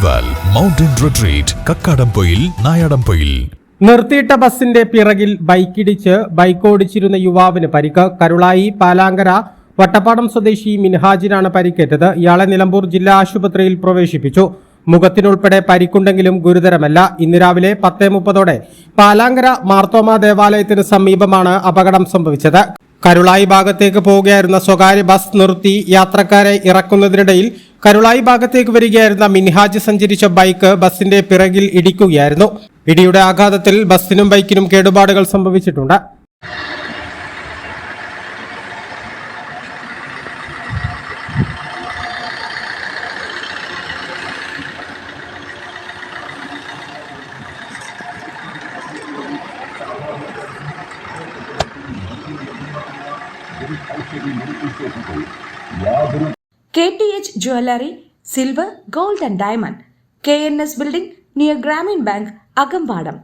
ഗ്രീൻവാൽ mountain retreat, Kakkadampoyil, Nayadampoyil. നിർത്തിയിട്ട ബസിന്റെ പിറകിൽ ബൈക്കിടിച്ച് ബൈക്ക് ഓടിച്ചിരുന്ന യുവാവിന് പരിക്ക്. കരുളായി പാലാങ്കര വട്ടപ്പാടം സ്വദേശി മിൻഹാജിനാണ് പരിക്കേറ്റത്. ഇയാളെ നിലമ്പൂർ ജില്ലാ ആശുപത്രിയിൽ പ്രവേശിപ്പിച്ചു. മുഖത്തിനുൾപ്പെടെ പരിക്കുണ്ടെങ്കിലും ഗുരുതരമല്ല. ഇന്ന് രാവിലെ 10:30 പാലാങ്കര മാർത്തോമ ദേവാലയത്തിന് സമീപമാണ് അപകടം സംഭവിച്ചത്. കരുളായി ഭാഗത്തേക്ക് പോവുകയായിരുന്ന സ്വകാര്യ ബസ് നിർത്തി യാത്രക്കാരെ ഇറക്കുന്നതിനിടയിൽ കരുളായി ഭാഗത്തേക്ക് വരികയായിരുന്ന മിൻഹാജ് സഞ്ചരിച്ച ബൈക്ക് ബസിന്റെ പിറകിൽ ഇടിക്കുകയായിരുന്നു. ഇടിയുടെ ആഘാതത്തിൽ ബസിനും ബൈക്കിനും കേടുപാടുകൾ സംഭവിച്ചിട്ടുണ്ട്. KTH Jewelry, Silver, Gold and Diamond, KNS Building near Grameen Bank, Agambadam.